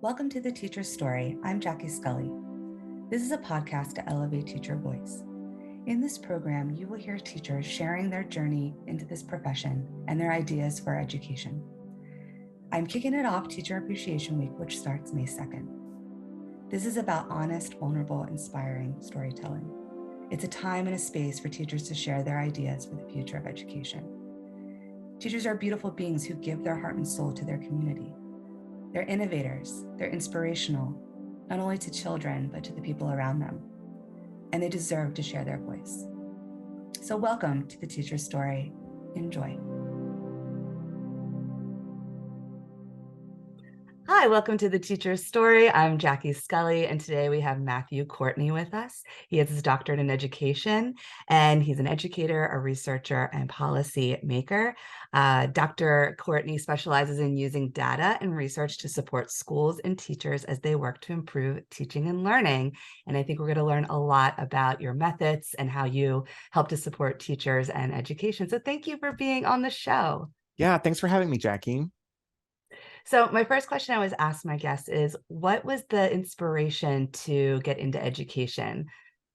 Welcome to The Teacher's Story. I'm Jackie Scully. This is a podcast to elevate teacher voice. In this program, you will hear teachers sharing their journey into this profession and their ideas for education. I'm kicking it off Teacher Appreciation Week, which starts May 2nd. This is about honest, vulnerable, inspiring storytelling. It's a time and a space for teachers to share their ideas for the future of education. Teachers are beautiful beings who give their heart and soul to their community. They're innovators, they're inspirational, not only to children, but to the people around them. And they deserve to share their voice. So welcome to The Teacher's Story. Enjoy. Hi, welcome to The Teacher's Story. I'm Jackie Scully, and today we have Matthew Courtney with us. He has his doctorate in education, and he's an educator, a researcher, and policy maker. Dr. Courtney specializes in using data and research to support schools and teachers as they work to improve teaching and learning. And I think we're going to learn a lot about your methods and how you help to support teachers and education. So thank you for being on the show. Yeah, thanks for having me, Jackie. So my first question I always ask my guests is, what was the inspiration to get into education?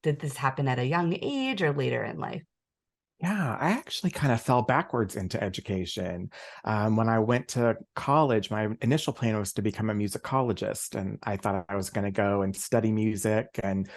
Did this happen at a young age or later in life? Yeah, I actually kind of fell backwards into education. When I went to college, my initial plan was to become a musicologist, and I thought I was going to go and study music and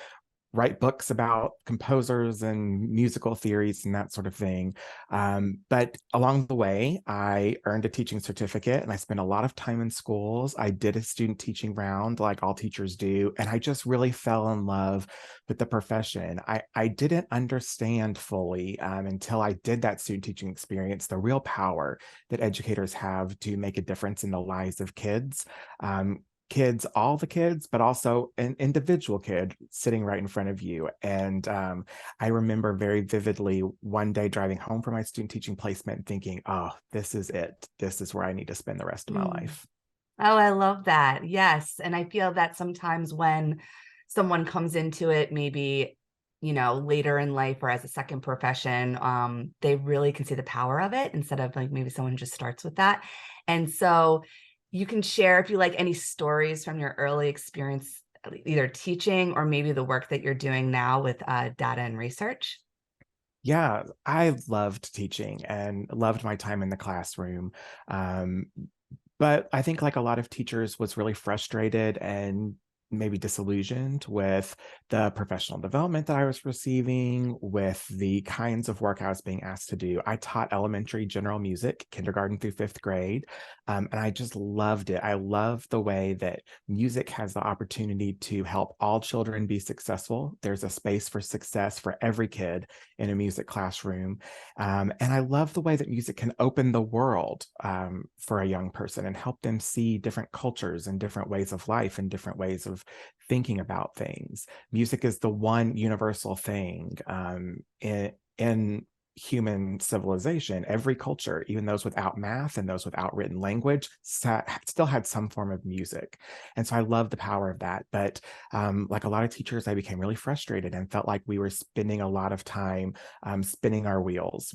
write books about composers and musical theories and that sort of thing. But along the way, I earned a teaching certificate and I spent a lot of time in schools. I did a student teaching round like all teachers do, and I just really fell in love with the profession. I didn't understand fully until I did that student teaching experience, the real power that educators have to make a difference in the lives of kids. Kids, all the kids, but also an individual kid sitting right in front of you. And I remember very vividly one day driving home from my student teaching placement and thinking, oh, this is it. This is where I need to spend the rest of my life. Oh, I love that. Yes. And I feel that sometimes when someone comes into it, maybe, later in life or as a second profession, they really can see the power of it instead of like maybe someone just starts with that. And so you can share, if you like, any stories from your early experience, either teaching or maybe the work that you're doing now with data and research. Yeah, I loved teaching and loved my time in the classroom. But I think, like a lot of teachers, was really frustrated and maybe disillusioned with the professional development that I was receiving, with the kinds of work I was being asked to do. I taught elementary general music, kindergarten through fifth grade, and I just loved it. I love the way that music has the opportunity to help all children be successful. There's a space for success for every kid in a music classroom. And I love the way that music can open the world for a young person and help them see different cultures and different ways of life and different ways of thinking about things. Music is the one universal thing in human civilization. Every culture, even those without math and those without written language, still had some form of music. And so I love the power of that. But like a lot of teachers, I became really frustrated and felt like we were spending a lot of time spinning our wheels.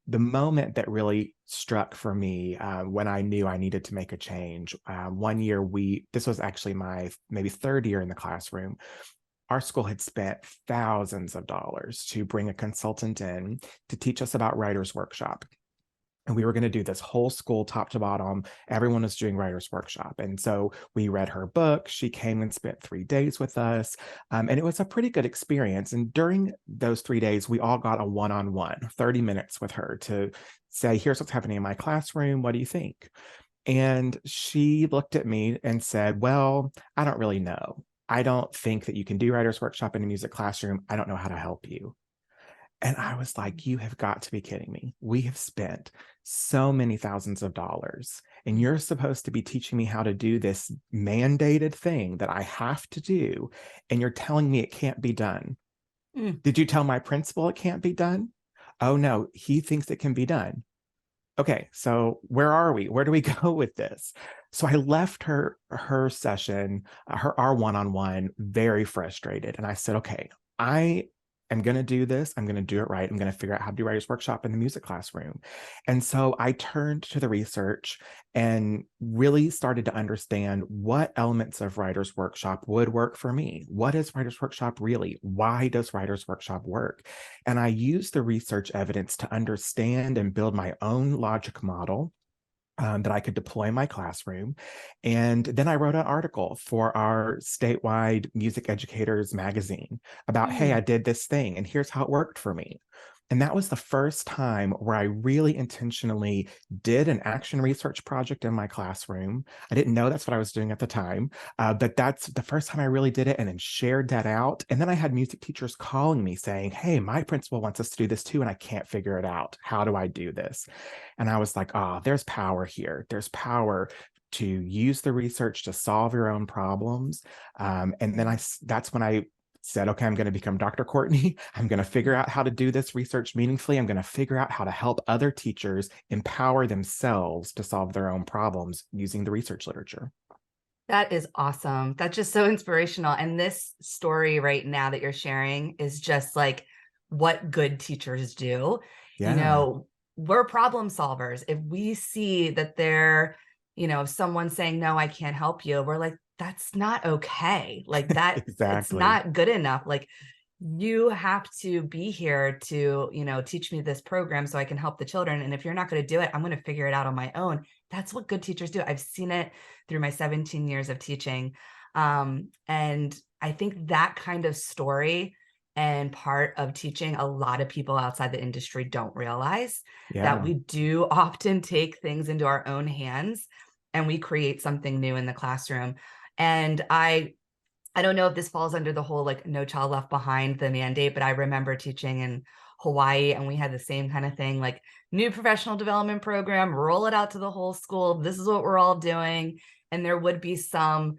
The moment that really struck for me when I knew I needed to make a change, one year this was actually my maybe third year in the classroom. Our school had spent thousands of dollars to bring a consultant in to teach us about writer's workshop. And we were going to do this whole school top to bottom. Everyone was doing writer's workshop. And so we read her book. She came and spent 3 days with us. And it was a pretty good experience. And during those 3 days, we all got a one-on-one, 30 minutes with her to say, here's what's happening in my classroom. What do you think? And she looked at me and said, well, I don't really know. I don't think that you can do writer's workshop in a music classroom. I don't know how to help you. And I was like, you have got to be kidding me. We have spent so many thousands of dollars, and you're supposed to be teaching me how to do this mandated thing that I have to do, and you're telling me it can't be done. Did you tell my principal it can't be done? Oh, no, he thinks it can be done. Okay, so where are we? Where do we go with this? So I left her session, our one-on-one, very frustrated. And I said, okay, I am going to do this. I'm going to do it right. I'm going to figure out how to do writer's workshop in the music classroom. And so I turned to the research and really started to understand what elements of writer's workshop would work for me. What is writer's workshop really? Why does writer's workshop work? And I used the research evidence to understand and build my own logic model that I could deploy in my classroom. And then I wrote an article for our statewide music educators magazine about, hey, I Mm. did this thing and here's how it worked for me. And that was the first time where I really intentionally did an action research project in my classroom. I didn't know that's what I was doing at the time, but that's the first time I really did it and then shared that out. And then I had music teachers calling me saying, hey, my principal wants us to do this too, and I can't figure it out. How do I do this? And I was like, oh, there's power here. There's power to use the research to solve your own problems. And then that's when I said, okay, I'm going to become Dr. Courtney. I'm going to figure out how to do this research meaningfully. I'm going to figure out how to help other teachers empower themselves to solve their own problems using the research literature. That is awesome. That's just so inspirational. And this story right now that you're sharing is just like what good teachers do. You Yeah, know, we're problem solvers. If we see that they're, someone saying, no, I can't help you, we're like, that's not okay. Like that, it's exactly. not good enough. Like you have to be here to, teach me this program so I can help the children. And if you're not going to do it, I'm going to figure it out on my own. That's what good teachers do. I've seen it through my 17 years of teaching. And I think that kind of story and part of teaching, a lot of people outside the industry don't realize that Yeah. we do often take things into our own hands and we create something new in the classroom. And I don't know if this falls under the whole like no child left behind the mandate, but I remember teaching in Hawaii and we had the same kind of thing, like new professional development program, roll it out to the whole school. This is what we're all doing. And there would be some,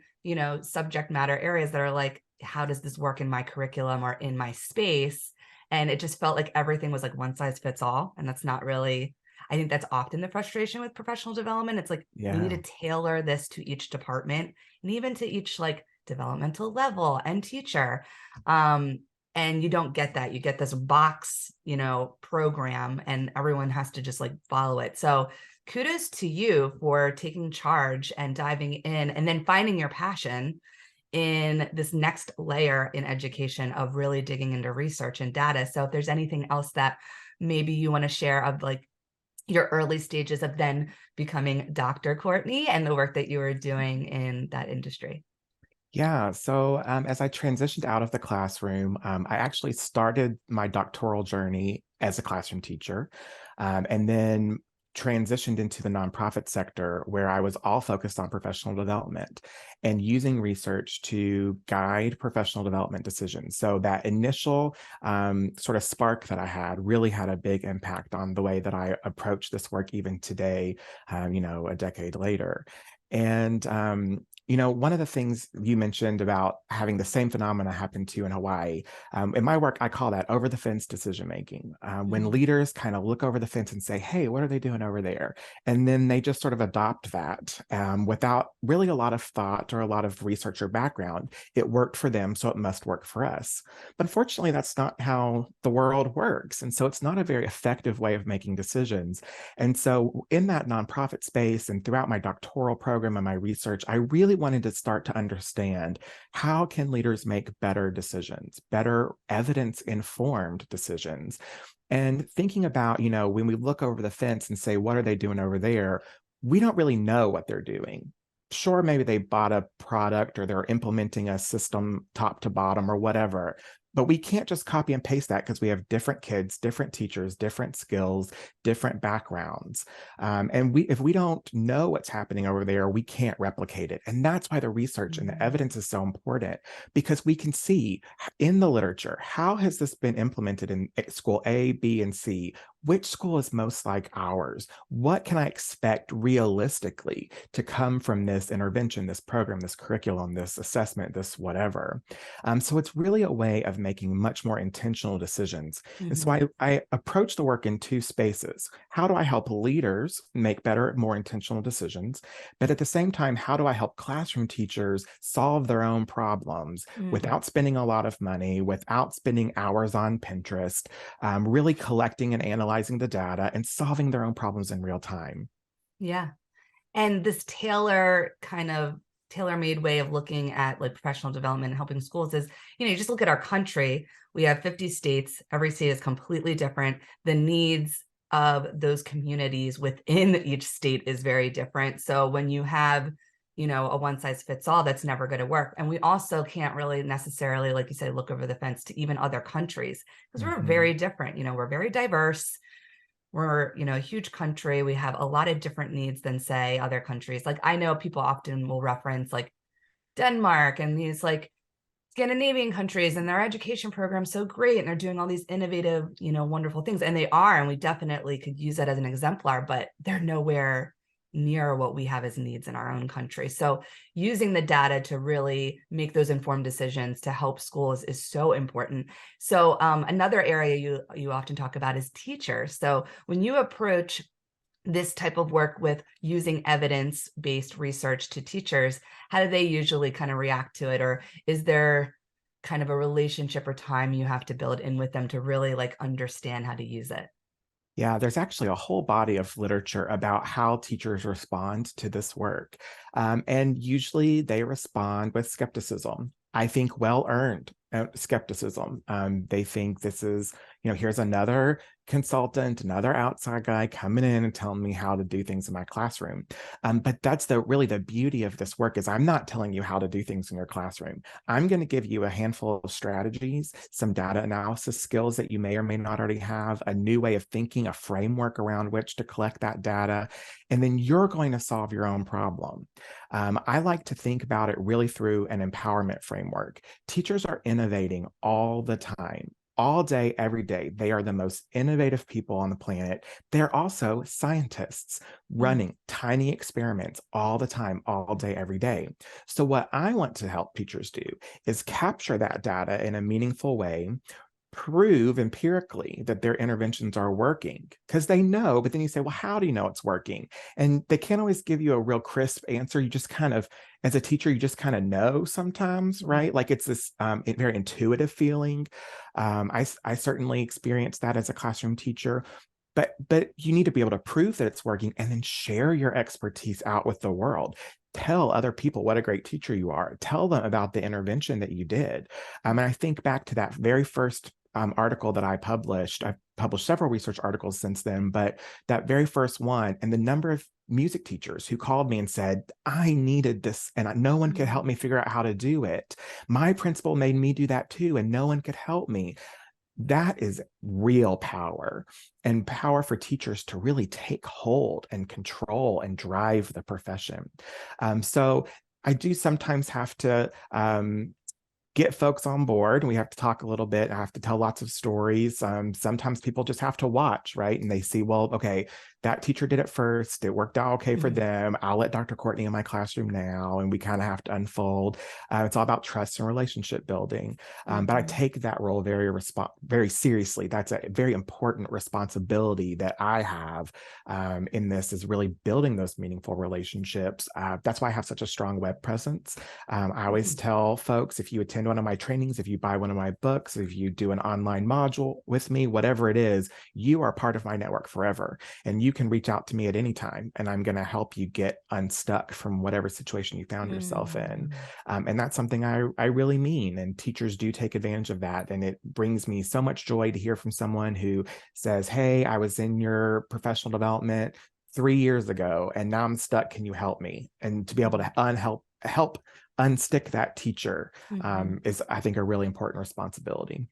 subject matter areas that are like, how does this work in my curriculum or in my space? And it just felt like everything was like one size fits all. And that's not really, I think that's often the frustration with professional development. It's like, we need Yeah. to tailor this to each department and even to each like developmental level and teacher. And you don't get that. You get this box, program, and everyone has to just like follow it. So kudos to you for taking charge and diving in and then finding your passion in this next layer in education of really digging into research and data. So if there's anything else that maybe you want to share of like your early stages of then becoming Dr. Courtney and the work that you were doing in that industry. Yeah. So as I transitioned out of the classroom, I actually started my doctoral journey as a classroom teacher, and then transitioned into the nonprofit sector where I was all focused on professional development and using research to guide professional development decisions. So that initial sort of spark that I had really had a big impact on the way that I approach this work even today, a decade later. And one of the things you mentioned about having the same phenomena happen to you in Hawaii, in my work, I call that over the fence decision making. When Mhm. leaders kind of look over the fence and say, hey, what are they doing over there? And then they just sort of adopt that without really a lot of thought or a lot of research or background. It worked for them, so it must work for us. But unfortunately, that's not how the world works. And so it's not a very effective way of making decisions. And so in that nonprofit space and throughout my doctoral program and my research, I really wanted to start to understand how can leaders make better decisions, better evidence-informed decisions. And thinking about, when we look over the fence and say, what are they doing over there? We don't really know what they're doing. Sure, maybe they bought a product or they're implementing a system top to bottom or whatever. But we can't just copy and paste that because we have different kids, different teachers, different skills, different backgrounds. And if we don't know what's happening over there, we can't replicate it. And that's why the research and the Mhm. evidence is so important, because we can see in the literature, how has this been implemented in school A, B, and C? Which school is most like ours? What can I expect realistically to come from this intervention, this program, this curriculum, this assessment, this whatever? So it's really a way of making much more intentional decisions. And so Mhm. I approach the work in two spaces. How do I help leaders make better, more intentional decisions? But at the same time, how do I help classroom teachers solve their own problems Mm. without spending a lot of money, without spending hours on Pinterest, really collecting and analyzing the data and solving their own problems in real time? Yeah. And this tailor-made way of looking at like professional development and helping schools is, you just look at our country. We have 50 states. Every state is completely different. The needs of those communities within each state is very different. So when you have, a one size fits all, that's never going to work. And we also can't really necessarily, like you say, look over the fence to even other countries because we're Mhm. very different. We're very diverse. We're, a huge country. We have a lot of different needs than, say, other countries. Like I know people often will reference like Denmark and these like Scandinavian countries and their education program's so great and they're doing all these innovative, wonderful things. And they are, and we definitely could use that as an exemplar, but they're nowhere near what we have as needs in our own country. So using the data to really make those informed decisions to help schools is so important. So another area you often talk about is teachers. So when you approach this type of work with using evidence-based research to teachers, how do they usually kind of react to it? Or is there kind of a relationship or time you have to build in with them to really like understand how to use it? Yeah, there's actually a whole body of literature about how teachers respond to this work. And usually they respond with skepticism. I think well-earned skepticism. They think this is, here's another consultant, another outside guy coming in and telling me how to do things in my classroom. But that's really the beauty of this work is I'm not telling you how to do things in your classroom. I'm going to give you a handful of strategies, some data analysis skills that you may or may not already have, a new way of thinking, a framework around which to collect that data, and then you're going to solve your own problem. I like to think about it really through an empowerment framework. Teachers are innovating all the time. All day, every day. They are the most innovative people on the planet. They're also scientists Mm. running tiny experiments all the time, all day, every day. So, what I want to help teachers do is capture that data in a meaningful way, prove empirically that their interventions are working because they know, but then you say, well, how do you know it's working? And they can't always give you a real crisp answer. You just kind of, as a teacher, you just kind of know sometimes, right? Like it's this very intuitive feeling. I certainly experienced that as a classroom teacher. But you need to be able to prove that it's working and then share your expertise out with the world. Tell other people what a great teacher you are. Tell them about the intervention that you did. And I think back to that very first article that I published. I've published several research articles since then, but that very first one and the number of music teachers who called me and said, I needed this and no one could help me figure out how to do it. My principal made me do that too, and no one could help me. That is real power and power for teachers to really take hold and control and drive the profession. So I do sometimes have to get folks on board. We have to talk a little bit. I have to tell lots of stories. Sometimes people just have to watch, right? And they see, well, okay, that teacher did it first. It worked out okay for Mhm. them. I'll let Dr. Courtney in my classroom now. And we kind of have to unfold. It's all about trust and relationship building. But I Mhm. take that role very seriously. That's a very important responsibility that I have in this is really building those meaningful relationships. That's why I have such a strong web presence. I always Mhm. tell folks if you attend one of my trainings, if you buy one of my books, if you do an online module with me, whatever it is, you are part of my network forever. And you can reach out to me at any time, and I'm going to help you get unstuck from whatever situation you found yourself in. Mm. And that's something I really mean. And teachers do take advantage of that. And it brings me so much joy to hear from someone who says, hey, I was in your professional development 3 years ago, and now I'm stuck. Can you help me? And to be able to help unstick that teacher Mhm. is, I think, a really important responsibility.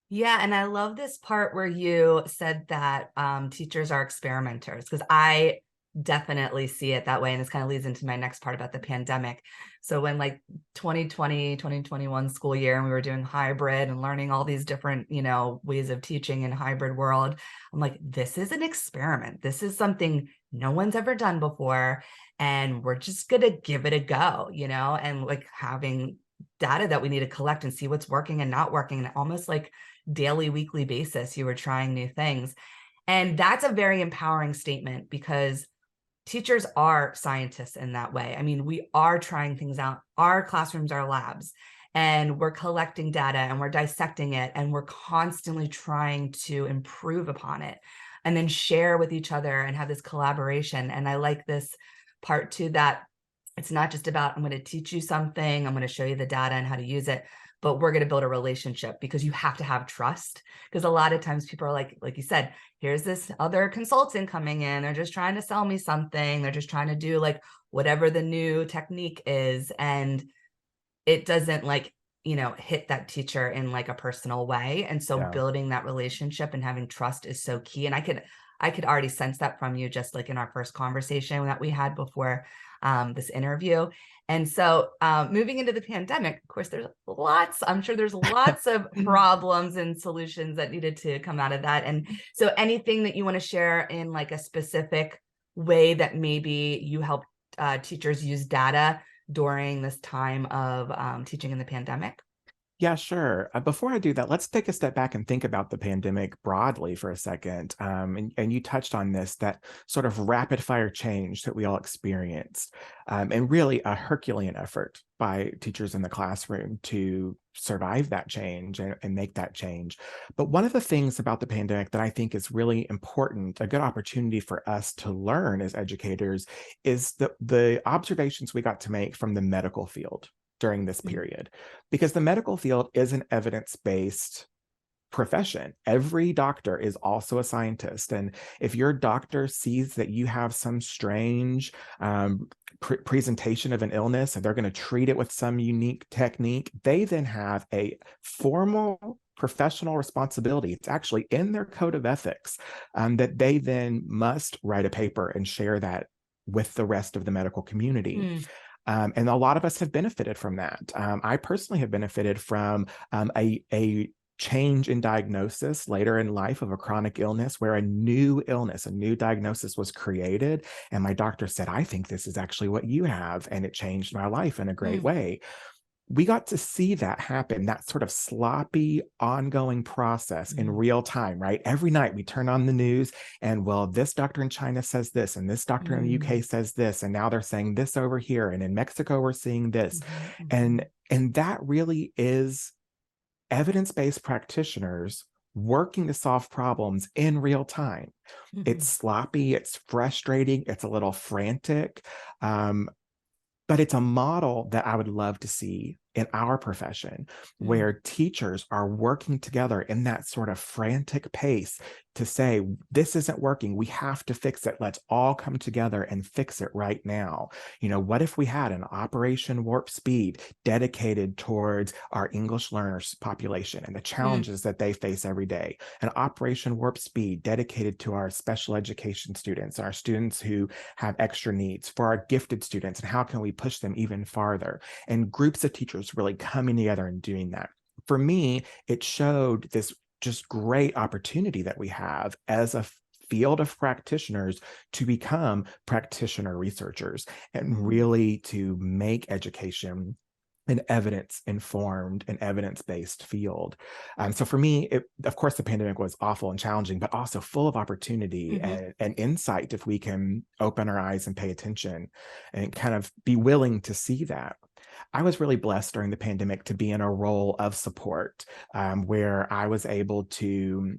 Yeah, and I love this part where you said that teachers are experimenters, because I definitely see it that way. And this kind of leads into my next part about the pandemic. So when like 2020, 2021 school year, and we were doing hybrid and learning all these different, ways of teaching in hybrid world, I'm like, this is an experiment. This is something no one's ever done before. And we're just going to give it a go, and like having data that we need to collect and see what's working and not working, and almost like daily, weekly basis, you were trying new things. And that's a very empowering statement, because teachers are scientists in that way. I mean, we are trying things out. Our classrooms are labs, and we're collecting data and we're dissecting it, and we're constantly trying to improve upon it and then share with each other and have this collaboration. And I like this part too, that it's not just about, I'm going to teach you something, I'm going to show you the data and how to use it, but we're going to build a relationship, because you have to have trust. Because a lot of times people are like you said, here's this other consultant coming in, they're just trying to sell me something, they're just trying to do like whatever the new technique is, and it doesn't like, hit that teacher in like a personal way. And so building that relationship and having trust is so key. And I could already sense that from you, just like in our first conversation that we had before this interview. And so moving into the pandemic, of course, I'm sure there's lots of problems and solutions that needed to come out of that. And so anything that you want to share in like a specific way that maybe you helped teachers use data during this time of teaching in the pandemic? Yeah, sure. Before I do that, let's take a step back and think about the pandemic broadly for a second. And you touched on this, that sort of rapid fire change that we all experienced, and really a Herculean effort by teachers in the classroom to survive that change and make that change. But one of the things about the pandemic that I think is really important, a good opportunity for us to learn as educators, is the observations we got to make from the medical field during this period, because the medical field is an evidence-based profession. Every doctor is also a scientist. And if your doctor sees that you have some strange presentation of an illness and they're going to treat it with some unique technique, they then have a formal professional responsibility. It's actually in their code of ethics that they then must write a paper and share that with the rest of the medical community. And a lot of us have benefited from that. I personally have benefited from a change in diagnosis later in life of a chronic illness, where a new illness, a new diagnosis was created. And my doctor said, I think this is actually what you have. And it changed my life in a great way. We got to see that happen, that sort of sloppy, ongoing process in real time, right? Every night we turn on the news and, well, this doctor in China says this, and this doctor in the UK says this, and now they're saying this over here, and in Mexico we're seeing this. And that really is evidence-based practitioners working to solve problems in real time. It's sloppy, it's frustrating, it's a little frantic. But it's a model that I would love to see in our profession, where teachers are working together in that sort of frantic pace to say, this isn't working, we have to fix it. Let's all come together and fix it right now. What if we had an Operation Warp Speed dedicated towards our English learners population and the challenges that they face every day? An Operation Warp Speed dedicated to our special education students, our students who have extra needs, for our gifted students, and how can we push them even farther? And groups of teachers really coming together and doing that. For me, it showed this just great opportunity that we have as a field of practitioners to become practitioner researchers and really to make education an evidence-informed and evidence-based field. So for me, of course, the pandemic was awful and challenging, but also full of opportunity and insight if we can open our eyes and pay attention and kind of be willing to see that. I was really blessed during the pandemic to be in a role of support, where I was able to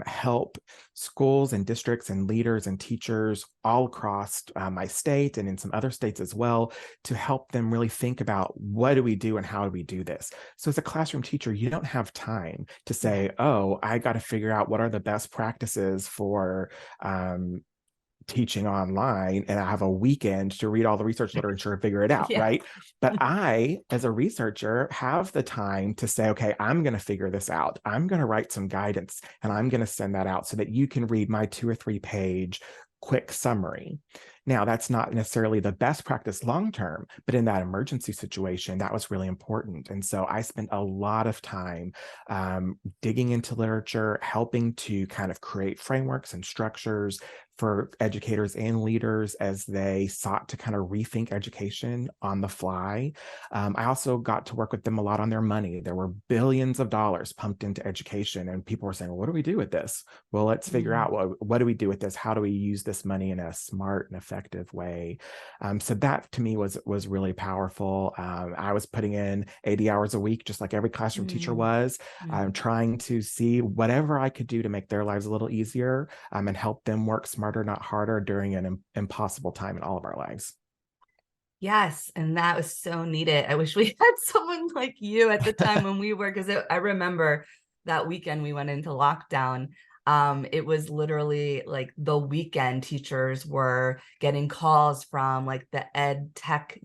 help schools and districts and leaders and teachers all across my state and in some other states as well, to help them really think about, what do we do and how do we do this? So as a classroom teacher, you don't have time to say, oh, I got to figure out what are the best practices for teaching online, and I have a weekend to read all the research literature and figure it out, right? But I, as a researcher, have the time to say, okay, I'm going to figure this out. I'm going to write some guidance and I'm going to send that out so that you can read my 2 or 3 page quick summary. Now, that's not necessarily the best practice long term, but in that emergency situation, that was really important. And so I spent a lot of time digging into literature, helping to kind of create frameworks and structures for educators and leaders as they sought to kind of rethink education on the fly. I also got to work with them a lot on their money. There were billions of dollars pumped into education, and people were saying, well, what do we do with this? Well, let's figure out what do we do with this? How do we use this money in a smart and effective way? So that to me was really powerful. I was putting in 80 hours a week, just like every classroom teacher was, trying to see whatever I could do to make their lives a little easier, and help them work smarter, not harder during an impossible time in all of our lives. Yes, and that was so needed. I wish we had someone like you at the time when we were, because I remember that weekend we went into lockdown. It was literally like the weekend teachers were getting calls from like the ed tech,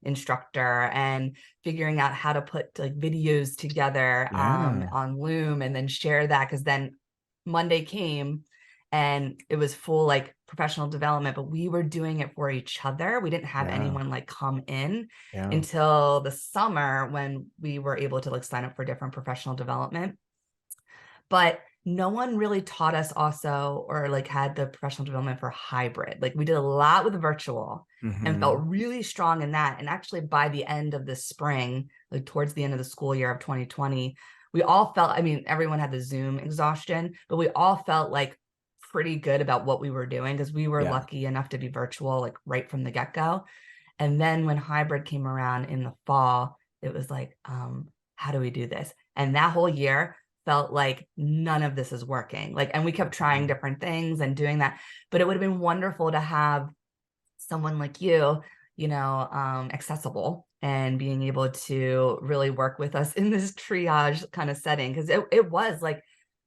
instructor, and figuring out how to put like videos together on Loom and then share that, because then Monday came and it was full like professional development, but we were doing it for each other. We didn't have anyone like come in until the summer when we were able to like sign up for different professional development. But no one really taught us also, or like had the professional development for hybrid. Like we did a lot with virtual and felt really strong in that. And actually by the end of the spring, like towards the end of the school year of 2020, we all felt, I mean, everyone had the Zoom exhaustion, but we all felt like pretty good about what we were doing, because we were lucky enough to be virtual like right from the get-go. And then when hybrid came around in the fall, it was like, how do we do this? And that whole year felt like none of this is working. Like, and we kept trying different things and doing that, but it would have been wonderful to have someone like you, accessible and being able to really work with us in this triage kind of setting. Because it was like,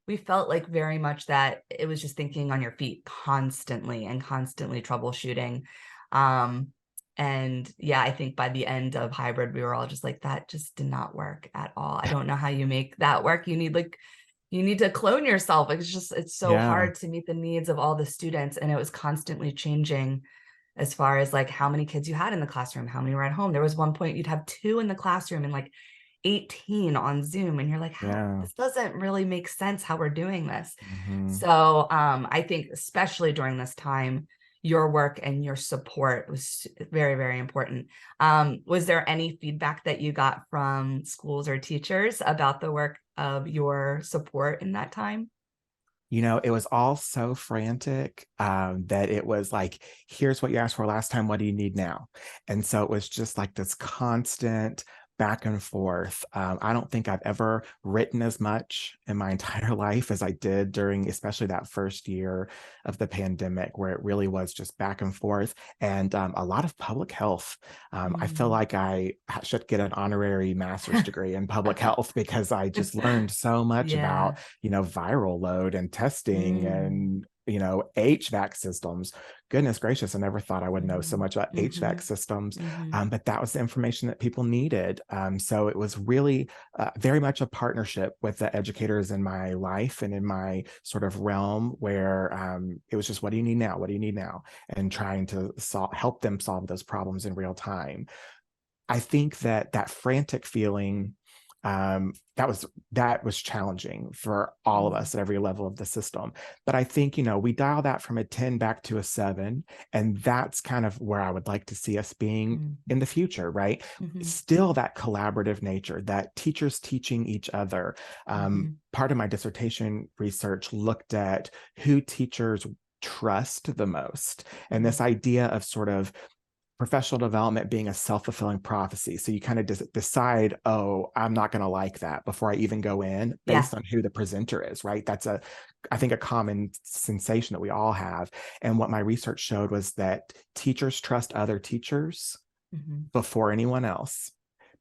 we felt like very much that it was just thinking on your feet constantly and constantly troubleshooting. And yeah, I think by the end of hybrid, we were all just like, that just did not work at all. I don't know how you make that work. You need to clone yourself. It's so hard to meet the needs of all the students. And it was constantly changing as far as like how many kids you had in the classroom, how many were at home. There was one point you'd have 2 in the classroom and like 18 on Zoom, and you're like, this doesn't really make sense how we're doing this. So I think especially during this time, your work and your support was very, very important. Was there any feedback that you got from schools or teachers about the work of your support in that time? It was all so frantic that it was like, here's what you asked for last time. What do you need now? And so it was just like this constant back and forth. I don't think I've ever written as much in my entire life as I did during especially that first year of the pandemic, where it really was just back and forth, and a lot of public health. I feel like I should get an honorary master's degree in public health, because I just learned so much about, viral load and testing and HVAC systems. Goodness gracious, I never thought I would know so much about HVAC systems, but that was the information that people needed. So it was really very much a partnership with the educators in my life and in my sort of realm, where it was just, what do you need now? What do you need now? And trying to help them solve those problems in real time. I think that frantic feeling, that was challenging for all of us at every level of the system. But I think, we dial that from a 10 back to a 7, and that's kind of where I would like to see us being in the future, right? Still that collaborative nature, that teachers teaching each other. Part of my dissertation research looked at who teachers trust the most, and this idea of sort of professional development being a self-fulfilling prophecy. So you kind of decide, oh, I'm not going to like that before I even go in, based on who the presenter is, right? That's I think a common sensation that we all have. And what my research showed was that teachers trust other teachers before anyone else.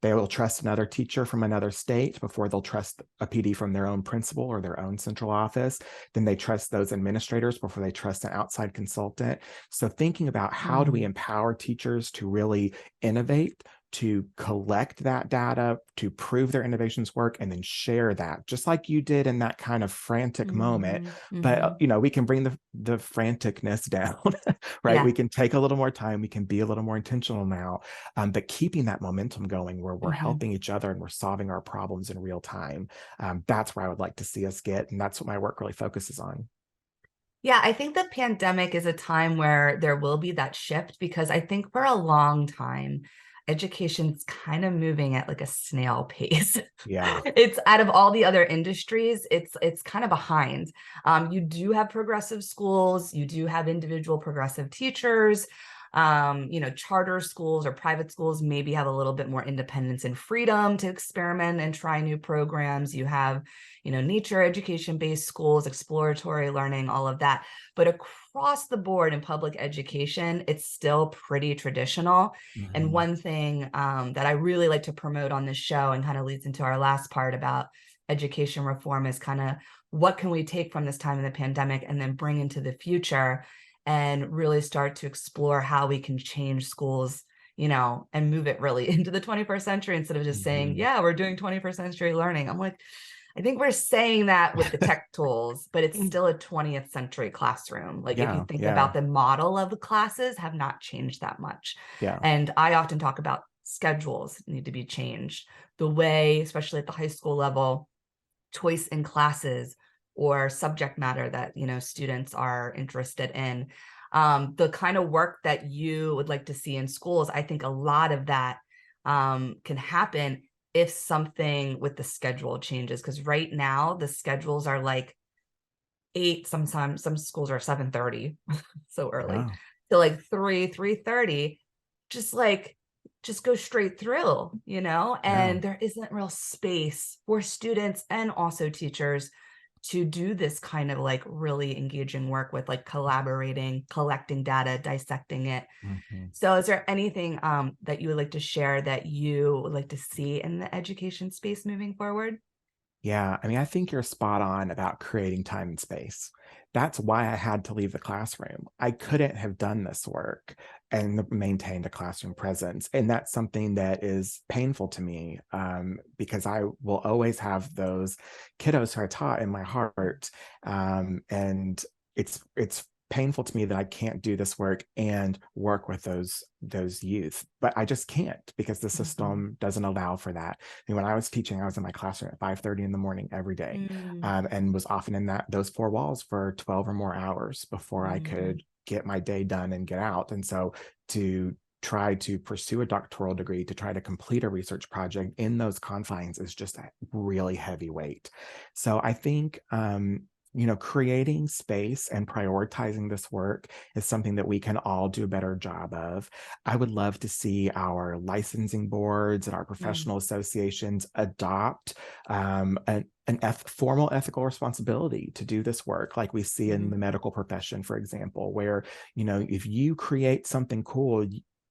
They will trust another teacher from another state before they'll trust a PD from their own principal or their own central office. Then they trust those administrators before they trust an outside consultant. So thinking about how do we empower teachers to really innovate, to collect that data, to prove their innovations work, and then share that, just like you did in that kind of frantic moment. But, we can bring the franticness down, right? Yeah. We can take a little more time. We can be a little more intentional now, but keeping that momentum going where we're helping each other and we're solving our problems in real time. That's where I would like to see us get. And that's what my work really focuses on. Yeah, I think the pandemic is a time where there will be that shift, because I think for a long time, education's kind of moving at like a snail pace. Yeah. It's out of all the other industries, it's kind of behind. You do have progressive schools, you do have individual progressive teachers. Charter schools or private schools maybe have a little bit more independence and freedom to experiment and try new programs. You have, nature education-based schools, exploratory learning, all of that. But across the board in public education, it's still pretty traditional. And one thing that I really like to promote on this show, and kind of leads into our last part about education reform, is kind of what can we take from this time in the pandemic and then bring into the future, and really start to explore how we can change schools, and move it really into the 21st century, instead of just saying, yeah, we're doing 21st century learning. I'm like, I think we're saying that with the tech tools, but it's still a 20th century classroom. Like, if you think about the model of the classes have not changed that much. Yeah. And I often talk about schedules need to be changed. The way, especially at the high school level, choice in classes or subject matter that, students are interested in, the kind of work that you would like to see in schools. I think a lot of that can happen if something with the schedule changes, because right now the schedules are like 8, sometimes some schools are 7:30, so early. Wow. So like 3:30, just go straight through, and there isn't real space for students and also teachers to do this kind of like really engaging work with like collaborating, collecting data, dissecting it. So is there anything that you would like to share that you would like to see in the education space moving forward? Yeah, I mean, I think you're spot on about creating time and space. That's why I had to leave the classroom. I couldn't have done this work and maintained a classroom presence. And that's something that is painful to me, because I will always have those kiddos who I taught in my heart. And it's painful to me that I can't do this work and work with those youth, but I just can't, because the system doesn't allow for that. And when I was teaching, I was in my classroom at 5:30 in the morning every day, and was often in those 4 walls for 12 or more hours before I could get my day done and get out. And so to try to pursue a doctoral degree, to try to complete a research project in those confines is just a really heavy weight. So I think creating space and prioritizing this work is something that we can all do a better job of. I would love to see our licensing boards and our professional associations adopt an formal ethical responsibility to do this work, like we see in the medical profession, for example, where, if you create something cool,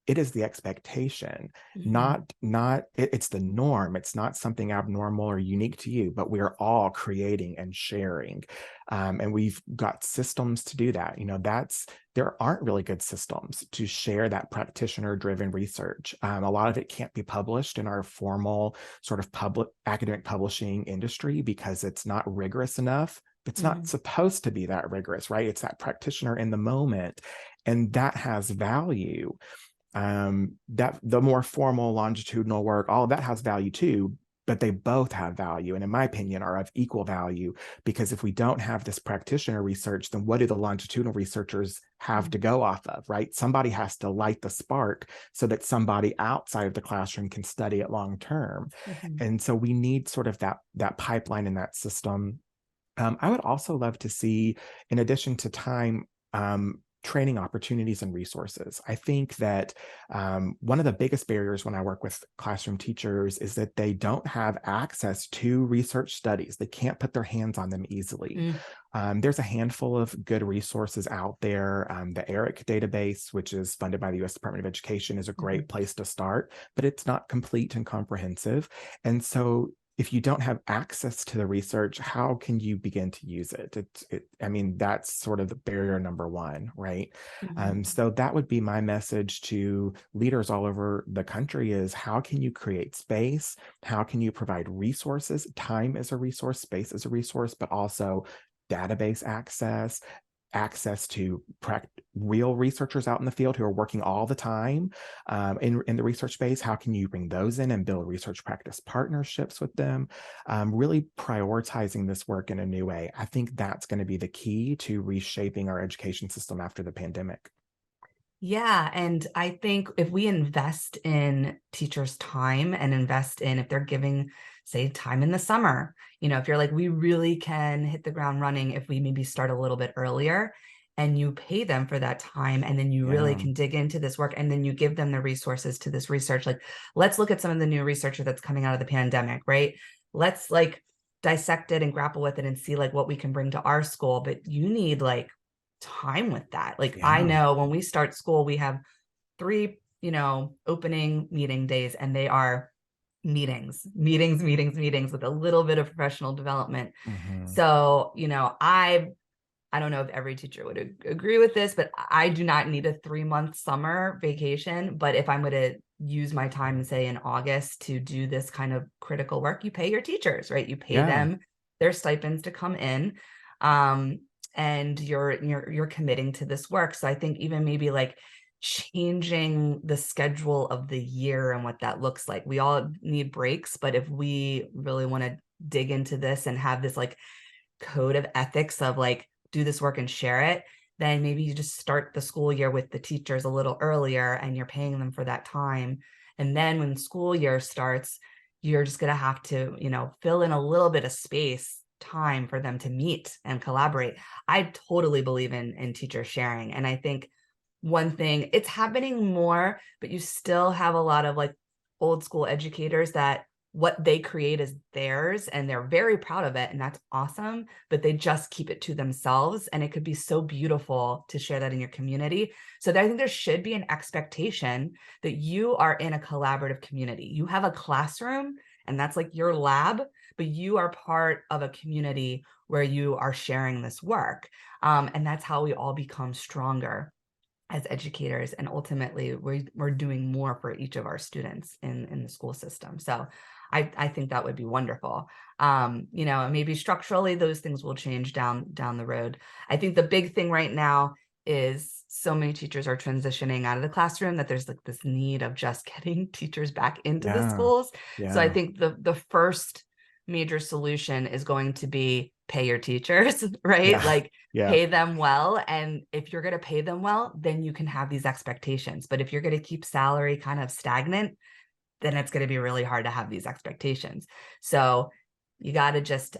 it is the expectation, it's the norm. It's not something abnormal or unique to you, but we're all creating and sharing. And we've got systems to do that. There aren't really good systems to share that practitioner-driven research. A lot of it can't be published in our formal sort of public academic publishing industry because it's not rigorous enough. It's not supposed to be that rigorous, right? It's that practitioner in the moment, and that has value. That the more formal longitudinal work, all of that has value too, but they both have value, and in my opinion are of equal value, because if we don't have this practitioner research, then what do the longitudinal researchers have to go off of, right? Somebody has to light the spark so that somebody outside of the classroom can study it long term. And so we need sort of that pipeline in that system. I would also love to see, in addition to time, training opportunities and resources. I think that one of the biggest barriers when I work with classroom teachers is that they don't have access to research studies. They can't put their hands on them easily. There's a handful of good resources out there. The ERIC database, which is funded by the U.S. Department of Education, is a great place to start, but it's not complete and comprehensive. And so if you don't have access to the research, how can you begin to use it? I mean, that's sort of the barrier number one, right? So that would be my message to leaders all over the country is how can you create space? How can you provide resources? Time is a resource, space is a resource, but also database access to real researchers out in the field who are working all the time in the research space. How can you bring those in and build research practice partnerships with them? Really prioritizing this work in a new way. I think that's going to be the key to reshaping our education system after the pandemic. Yeah. And I think if we invest in teachers' time and invest in, if they're giving, say, time in the summer, if you're like, we really can hit the ground running if we maybe start a little bit earlier and you pay them for that time, and then you really can dig into this work, and then you give them the resources to this research. Like, let's look at some of the new research that's coming out of the pandemic, right? Let's like dissect it and grapple with it and see like what we can bring to our school. But you need like time with that. Like, I know when we start school, we have 3, opening meeting days, and they are meetings with a little bit of professional development. So, I don't know if every teacher would agree with this, but I do not need a 3-month summer vacation. But if I'm going to use my time, say in August, to do this kind of critical work, you pay your teachers, right? You pay them their stipends to come in. And you're committing to this work. So I think even maybe like changing the schedule of the year and what that looks like. We all need breaks, but if we really want to dig into this and have this like code of ethics of like, do this work and share it, then maybe you just start the school year with the teachers a little earlier and you're paying them for that time. And then when school year starts, you're just going to have to, fill in a little bit of space, time for them to meet and collaborate. I totally believe in teacher sharing. And I think one thing, it's happening more, but you still have a lot of like old school educators that what they create is theirs and they're very proud of it, and that's awesome, but they just keep it to themselves. And it could be so beautiful to share that in your community. So I think there should be an expectation that you are in a collaborative community. You have a classroom and that's like your lab, but you are part of a community where you are sharing this work. And that's how we all become stronger as educators, and ultimately we're doing more for each of our students in the school system. So I think that would be wonderful. Maybe structurally those things will change down the road. I think the big thing right now is so many teachers are transitioning out of the classroom that there's like this need of just getting teachers back into the schools. So I think the first major solution is going to be pay your teachers, right? Like pay them well. And if you're going to pay them well, then you can have these expectations. But if you're going to keep salary kind of stagnant, then it's going to be really hard to have these expectations. So you got to just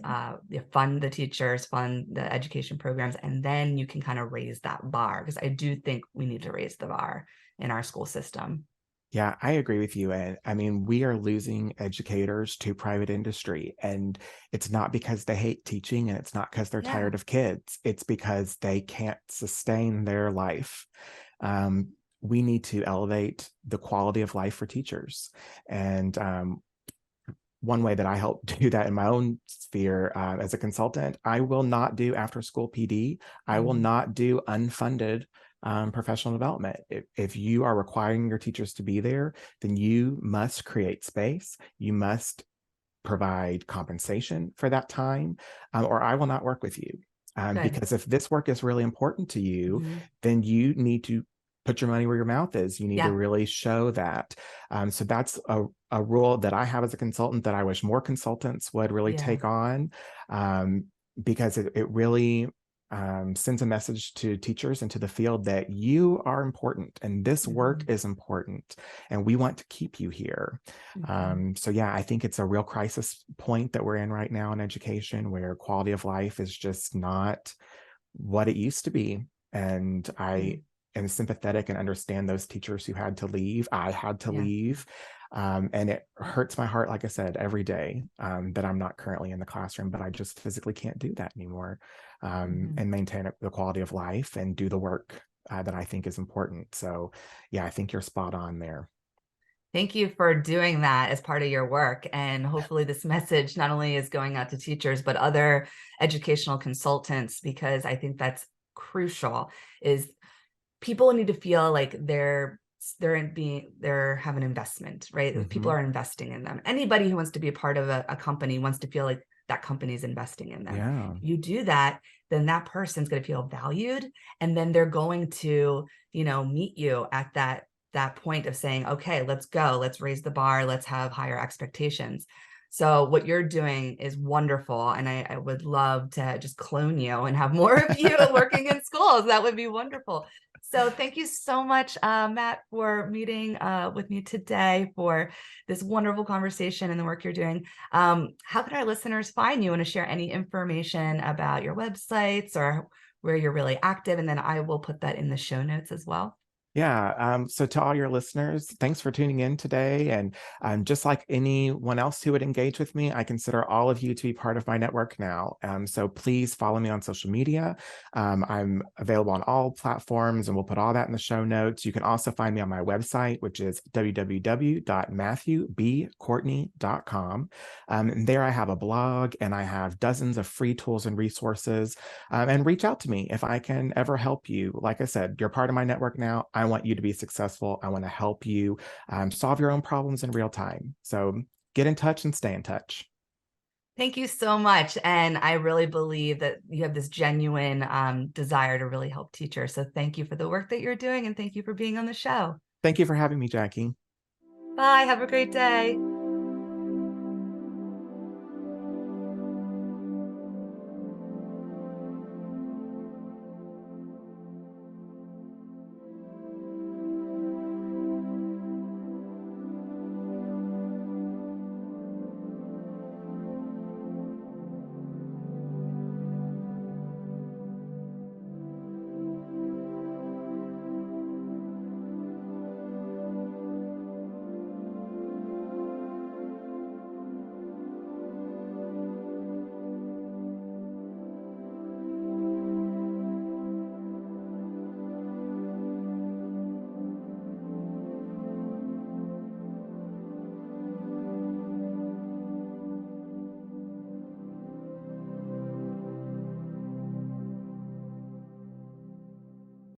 fund the teachers, fund the education programs, and then you can kind of raise that bar, because I do think we need to raise the bar in our school system. Yeah, I agree with you. And I mean, we are losing educators to private industry. And it's not because they hate teaching, and it's not because they're tired of kids. It's because they can't sustain their life. We need to elevate the quality of life for teachers. And one way that I help do that in my own sphere as a consultant, I will not do after school PD. I will not do unfunded professional development. If you are requiring your teachers to be there, then you must create space. You must provide compensation for that time, or I will not work with you. Because if this work is really important to you, then you need to put your money where your mouth is. You need to really show that. So that's a rule that I have as a consultant that I wish more consultants would really take on, because it really sends a message to teachers and to the field that you are important and this work is important and we want to keep you here. So yeah, I think it's a real crisis point that we're in right now in education, where quality of life is just not what it used to be. And I am sympathetic and understand those teachers who had to leave. I had to leave. And it hurts my heart, like I said, every day that I'm not currently in the classroom, but I just physically can't do that anymore, and maintain the quality of life and do the work that I think is important. So yeah, I think you're spot on there. Thank you for doing that as part of your work. And hopefully this message not only is going out to teachers, but other educational consultants, because I think that's crucial, is people need to feel like they're have an investment, right? People are investing in them. Anybody who wants to be a part of a company wants to feel like that company is investing in them. Yeah. If you do that, then that person's going to feel valued, and then they're going to, meet you at that point of saying, okay, let's go, let's raise the bar, let's have higher expectations. So what you're doing is wonderful. And I would love to just clone you and have more of you working in schools. That would be wonderful. So thank you so much, Matt, for meeting with me today, for this wonderful conversation and the work you're doing. How can our listeners find you? Want to share any information about your websites or where you're really active? And then I will put that in the show notes as well. Yeah. So to all your listeners, thanks for tuning in today. And just like anyone else who would engage with me, I consider all of you to be part of my network now. So please follow me on social media. I'm available on all platforms, and we'll put all that in the show notes. You can also find me on my website, which is www.matthewbcourtney.com. And there I have a blog, and I have dozens of free tools and resources. And reach out to me if I can ever help you. Like I said, you're part of my network now. I want you to be successful. I want to help you solve your own problems in real time. So get in touch and stay in touch. Thank you so much. And I really believe that you have this genuine desire to really help teachers. So thank you for the work that you're doing, and thank you for being on the show. Thank you for having me, Jackie. Bye. Have a great day.